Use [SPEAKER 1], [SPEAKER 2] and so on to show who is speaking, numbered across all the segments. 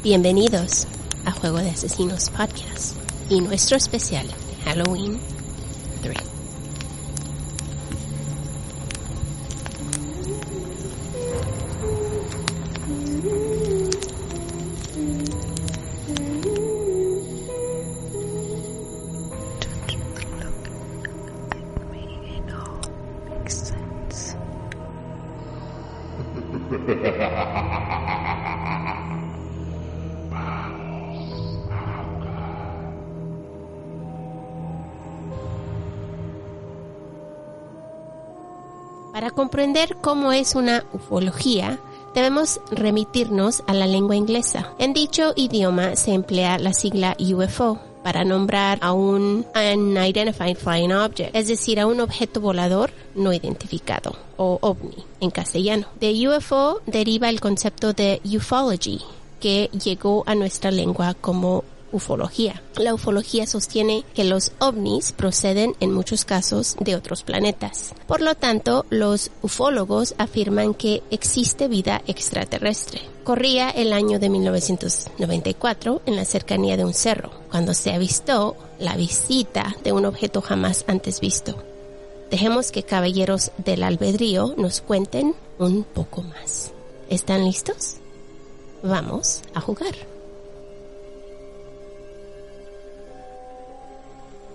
[SPEAKER 1] Bienvenidos a Juego de Asesinos Podcast y nuestro especial Halloween 3. Para comprender cómo es una ufología, debemos remitirnos a la lengua inglesa. En dicho idioma se emplea la sigla UFO para nombrar a un Unidentified Flying Object, es decir, a un objeto volador no identificado, o OVNI en castellano. De UFO deriva el concepto de ufology, que llegó a nuestra lengua como ufología. La ufología sostiene que los ovnis proceden en muchos casos de otros planetas. Por lo tanto, los ufólogos afirman que existe vida extraterrestre. Corría el año de 1994 en la cercanía de un cerro, cuando se avistó la visita de un objeto jamás antes visto. Dejemos que caballeros del albedrío nos cuenten un poco más. ¿Están listos? Vamos a jugar.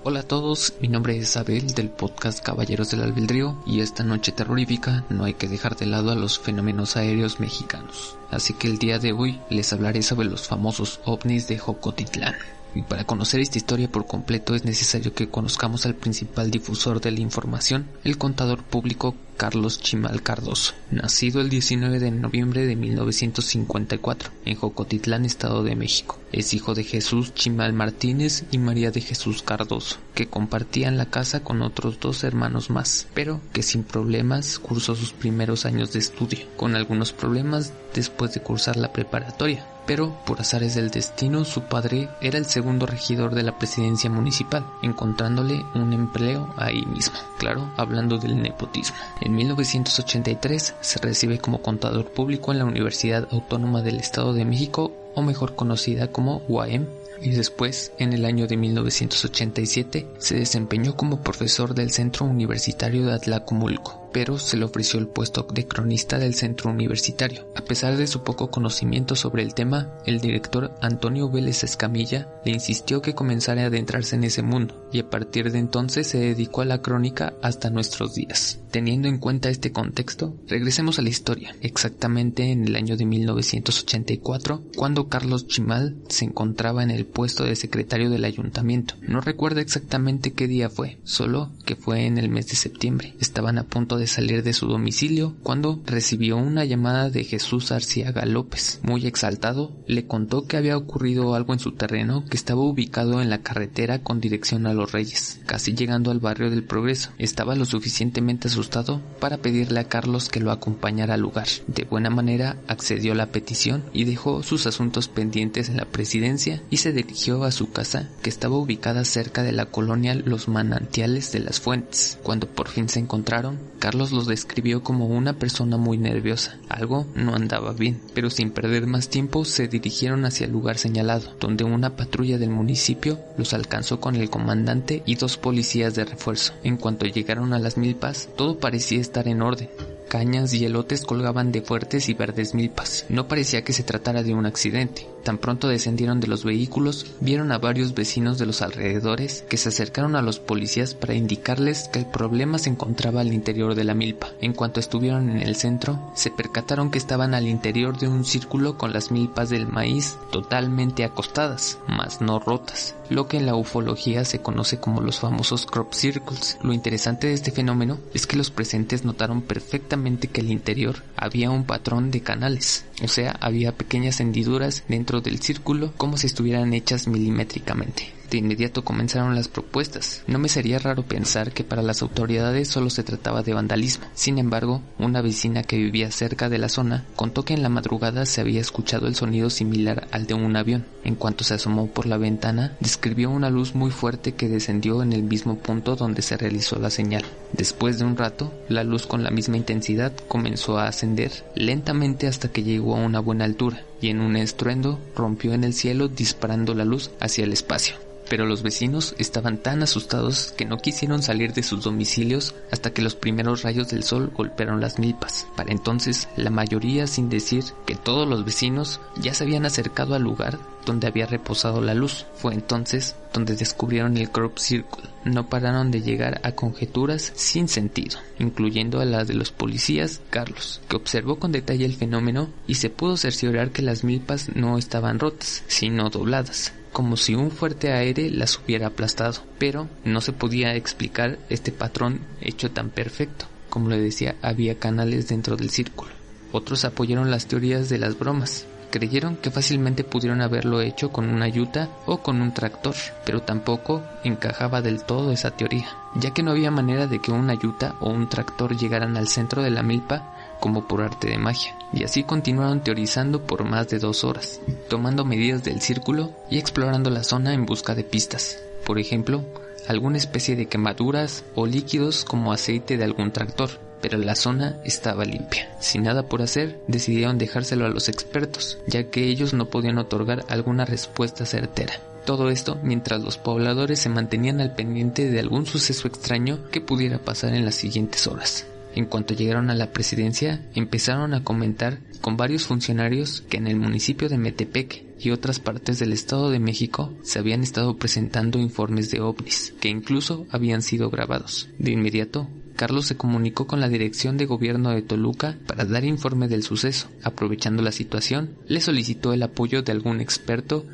[SPEAKER 2] Hola a todos, mi nombre es Abel del podcast Caballeros del Albedrío y esta noche terrorífica no hay que dejar de lado a los fenómenos aéreos mexicanos. Así que el día de hoy les hablaré sobre los famosos ovnis de Jocotitlán. Y para conocer esta historia por completo es necesario que conozcamos al principal difusor de la información, el contador público Carlos Chimal Cardoso, nacido el 19 de noviembre de 1954 en Jocotitlán, Estado de México. Es hijo de Jesús Chimal Martínez y María de Jesús Cardoso, que compartían la casa con otros dos hermanos más, pero que sin problemas cursó sus primeros años de estudio, con algunos problemas después de cursar la preparatoria. Pero, por azares del destino, su padre era el segundo regidor de la presidencia municipal, encontrándole un empleo ahí mismo. Claro, hablando del nepotismo. En 1983 se recibe como contador público en la Universidad Autónoma del Estado de México, o mejor conocida como UAM, y después, en el año de 1987, se desempeñó como profesor del Centro Universitario de Atlacomulco, pero se le ofreció el puesto de cronista del centro universitario. A pesar de su poco conocimiento sobre el tema, el director Antonio Vélez Escamilla le insistió que comenzara a adentrarse en ese mundo, y a partir de entonces se dedicó a la crónica hasta nuestros días. Teniendo en cuenta este contexto, regresemos a la historia, exactamente en el año de 1984, cuando Carlos Chimal se encontraba en el puesto de secretario del ayuntamiento. No recuerdo exactamente qué día fue, solo que fue en el mes de septiembre. Estaban a punto de salir de su domicilio cuando recibió una llamada de Jesús Arciaga López. Muy exaltado, le contó que había ocurrido algo en su terreno que estaba ubicado en la carretera con dirección a Los Reyes, casi llegando al barrio del Progreso. Estaba lo suficientemente asustado para pedirle a Carlos que lo acompañara al lugar. De buena manera accedió a la petición y dejó sus asuntos pendientes en la presidencia y se dirigió a su casa, que estaba ubicada cerca de la colonia Los Manantiales de las Fuentes. Cuando por fin se encontraron, Carlos los describió como una persona muy nerviosa. Algo no andaba bien, pero sin perder más tiempo se dirigieron hacia el lugar señalado, donde una patrulla del municipio los alcanzó con el comandante y dos policías de refuerzo. En cuanto llegaron a las milpas, todo parecía estar en orden. Cañas y elotes colgaban de fuertes y verdes milpas. No parecía que se tratara de un accidente. Tan pronto descendieron de los vehículos, vieron a varios vecinos de los alrededores que se acercaron a los policías para indicarles que el problema se encontraba al interior de la milpa. En cuanto estuvieron en el centro, se percataron que estaban al interior de un círculo con las milpas del maíz totalmente acostadas, mas no rotas, lo que en la ufología se conoce como los famosos crop circles. Lo interesante de este fenómeno es que los presentes notaron perfectamente que al interior había un patrón de canales, o sea, había pequeñas hendiduras dentro del círculo como si estuvieran hechas milimétricamente. De inmediato comenzaron las propuestas. No me sería raro pensar que para las autoridades solo se trataba de vandalismo. Sin embargo, una vecina que vivía cerca de la zona contó que en la madrugada se había escuchado el sonido similar al de un avión. En cuanto se asomó por la ventana, describió una luz muy fuerte que descendió en el mismo punto donde se realizó la señal. Después de un rato, la luz con la misma intensidad comenzó a ascender lentamente hasta que llegó a una buena altura y en un estruendo rompió en el cielo disparando la luz hacia el espacio. Pero los vecinos estaban tan asustados que no quisieron salir de sus domicilios hasta que los primeros rayos del sol golpearon las milpas. Para entonces, la mayoría, sin decir que todos los vecinos, ya se habían acercado al lugar donde había reposado la luz. Fue entonces donde descubrieron el crop circle. No pararon de llegar a conjeturas sin sentido, incluyendo a la de los policías Carlos, que observó con detalle el fenómeno y se pudo cerciorar que las milpas no estaban rotas, sino dobladas, como si un fuerte aire las hubiera aplastado, pero no se podía explicar este patrón hecho tan perfecto. Como le decía, había canales dentro del círculo. Otros apoyaron las teorías de las bromas. Creyeron que fácilmente pudieron haberlo hecho con una yuta o con un tractor, pero tampoco encajaba del todo esa teoría, ya que no había manera de que una yuta o un tractor llegaran al centro de la milpa como por arte de magia, y así continuaron teorizando por más de 2 horas, tomando medidas del círculo y explorando la zona en busca de pistas. Por ejemplo, alguna especie de quemaduras o líquidos como aceite de algún tractor, pero la zona estaba limpia. Sin nada por hacer, decidieron dejárselo a los expertos, ya que ellos no podían otorgar alguna respuesta certera. Todo esto mientras los pobladores se mantenían al pendiente de algún suceso extraño que pudiera pasar en las siguientes horas. En cuanto llegaron a la presidencia, empezaron a comentar con varios funcionarios que en el municipio de Metepec y otras partes del Estado de México se habían estado presentando informes de ovnis, que incluso habían sido grabados. De inmediato, Carlos se comunicó con la Dirección de Gobierno de Toluca para dar informe del suceso. Aprovechando la situación, le solicitó el apoyo de algún experto.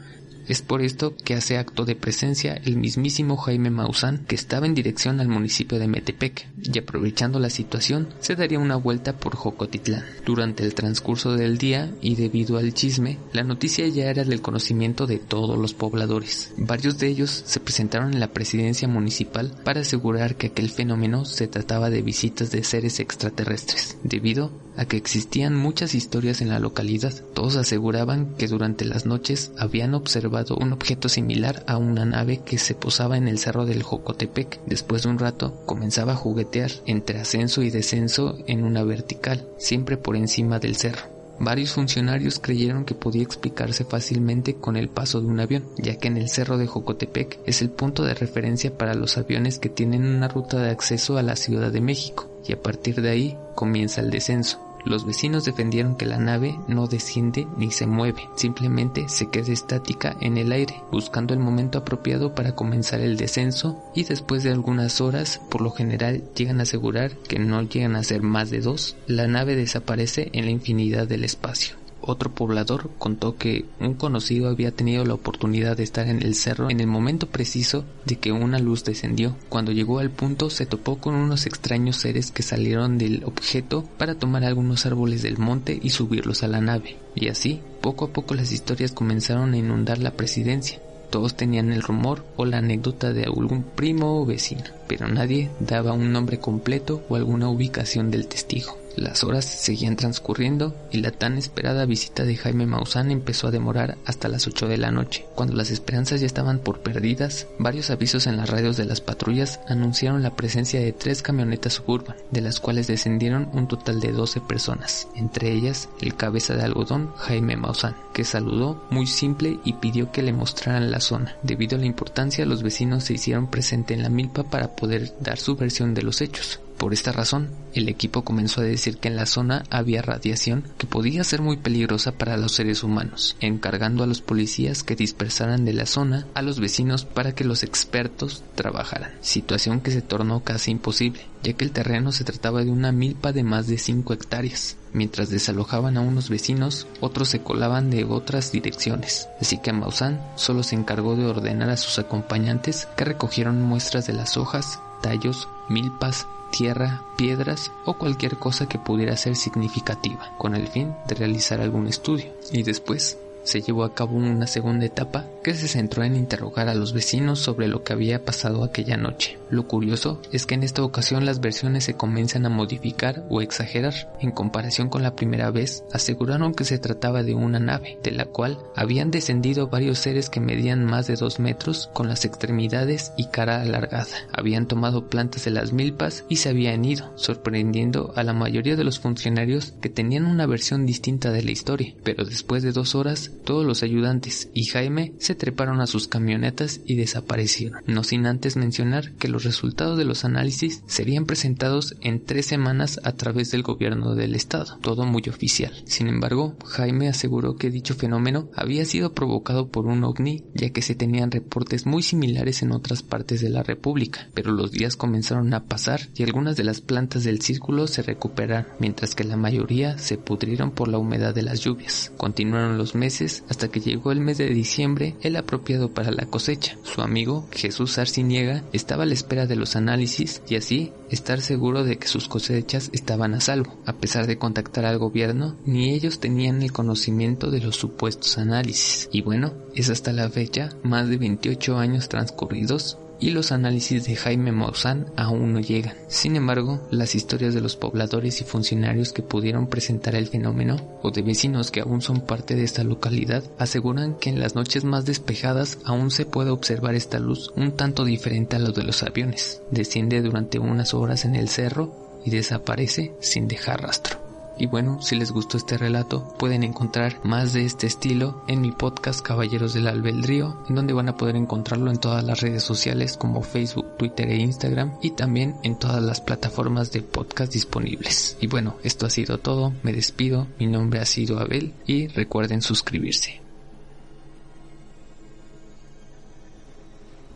[SPEAKER 2] Es por esto que hace acto de presencia el mismísimo Jaime Maussan, que estaba en dirección al municipio de Metepec, y aprovechando la situación, se daría una vuelta por Jocotitlán. Durante el transcurso del día, y debido al chisme, la noticia ya era del conocimiento de todos los pobladores. Varios de ellos se presentaron en la presidencia municipal para asegurar que aquel fenómeno se trataba de visitas de seres extraterrestres, debido a que existían muchas historias en la localidad. Todos aseguraban que durante las noches habían observado un objeto similar a una nave que se posaba en el cerro del Jocotepec. Después de un rato comenzaba a juguetear entre ascenso y descenso en una vertical, siempre por encima del cerro. Varios funcionarios creyeron que podía explicarse fácilmente con el paso de un avión, ya que en el cerro de Jocotepec es el punto de referencia para los aviones que tienen una ruta de acceso a la Ciudad de México, y a partir de ahí comienza el descenso. Los vecinos defendieron que la nave no desciende ni se mueve, simplemente se queda estática en el aire, buscando el momento apropiado para comenzar el descenso, y después de algunas horas, por lo general llegan a asegurar que no llegan a ser más de 2, la nave desaparece en la infinidad del espacio. Otro poblador contó que un conocido había tenido la oportunidad de estar en el cerro en el momento preciso de que una luz descendió. Cuando llegó al punto se topó con unos extraños seres que salieron del objeto para tomar algunos árboles del monte y subirlos a la nave. Y así, poco a poco las historias comenzaron a inundar la presidencia. Todos tenían el rumor o la anécdota de algún primo o vecino, pero nadie daba un nombre completo o alguna ubicación del testigo. Las horas seguían transcurriendo y la tan esperada visita de Jaime Maussan empezó a demorar hasta las 8 de la noche. Cuando las esperanzas ya estaban por perdidas, varios avisos en las radios de las patrullas anunciaron la presencia de 3 camionetas Suburban, de las cuales descendieron un total de 12 personas, entre ellas el cabeza de algodón Jaime Maussan, que saludó muy simple y pidió que le mostraran la zona. Debido a la importancia, los vecinos se hicieron presente en la milpa para poder dar su versión de los hechos. Por esta razón, el equipo comenzó a decir que en la zona había radiación que podía ser muy peligrosa para los seres humanos, encargando a los policías que dispersaran de la zona a los vecinos para que los expertos trabajaran, situación que se tornó casi imposible, ya que el terreno se trataba de una milpa de más de 5 hectáreas. Mientras desalojaban a unos vecinos, otros se colaban de otras direcciones, así que Maussan solo se encargó de ordenar a sus acompañantes que recogieron muestras de las hojas, tallos, milpas, tierra, piedras o cualquier cosa que pudiera ser significativa, con el fin de realizar algún estudio. Y después se llevó a cabo una segunda etapa que se centró en interrogar a los vecinos sobre lo que había pasado aquella noche. Lo curioso es que en esta ocasión las versiones se comienzan a modificar o exagerar. En comparación con la primera vez, aseguraron que se trataba de una nave, de la cual habían descendido varios seres que medían más de 2 metros con las extremidades y cara alargada. Habían tomado plantas de las milpas y se habían ido, sorprendiendo a la mayoría de los funcionarios que tenían una versión distinta de la historia. Pero después de 2 horas, todos los ayudantes y Jaime se treparon a sus camionetas y desaparecieron, no sin antes mencionar que los resultados de los análisis serían presentados en 3 semanas a través del gobierno del estado, todo muy oficial. Sin embargo, Jaime aseguró que dicho fenómeno había sido provocado por un ovni, ya que se tenían reportes muy similares en otras partes de la república, pero los días comenzaron a pasar y algunas de las plantas del círculo se recuperaron, mientras que la mayoría se pudrieron por la humedad de las lluvias. Continuaron los meses hasta que llegó el mes de diciembre, el apropiado para la cosecha. Su amigo, Jesús Arciniega, estaba a la espera de los análisis y así estar seguro de que sus cosechas estaban a salvo. A pesar de contactar al gobierno, ni ellos tenían el conocimiento de los supuestos análisis. Y bueno, es hasta la fecha, más de 28 años transcurridos, y los análisis de Jaime Maussan aún no llegan. Sin embargo, las historias de los pobladores y funcionarios que pudieron presentar el fenómeno, o de vecinos que aún son parte de esta localidad, aseguran que en las noches más despejadas aún se puede observar esta luz un tanto diferente a lo de los aviones. Desciende durante unas horas en el cerro y desaparece sin dejar rastro. Y bueno, si les gustó este relato, pueden encontrar más de este estilo en mi podcast Caballeros del Albedrío, en donde van a poder encontrarlo en todas las redes sociales como Facebook, Twitter e Instagram, y también en todas las plataformas de podcast disponibles. Y bueno, esto ha sido todo, me despido, mi nombre ha sido Abel y recuerden suscribirse.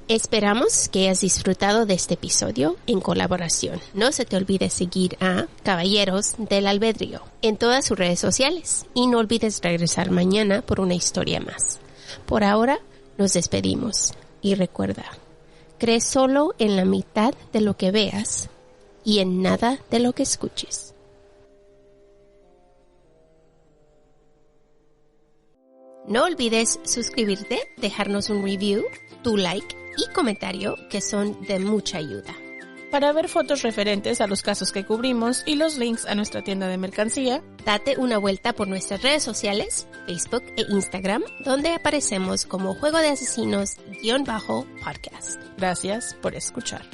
[SPEAKER 1] Esperamos que hayas disfrutado de este episodio en colaboración. No se te olvide seguir a Caballeros del Albedrío en todas sus redes sociales y no olvides regresar mañana por una historia más. Por ahora nos despedimos y recuerda, cree solo en la mitad de lo que veas y en nada de lo que escuches. No olvides suscribirte, dejarnos un review, tu like y comentario que son de mucha ayuda.
[SPEAKER 3] Para ver fotos referentes a los casos que cubrimos y los links a nuestra tienda de mercancía,
[SPEAKER 1] date una vuelta por nuestras redes sociales, Facebook e Instagram, donde aparecemos como Juego de Asesinos-podcast.
[SPEAKER 3] Gracias por escuchar.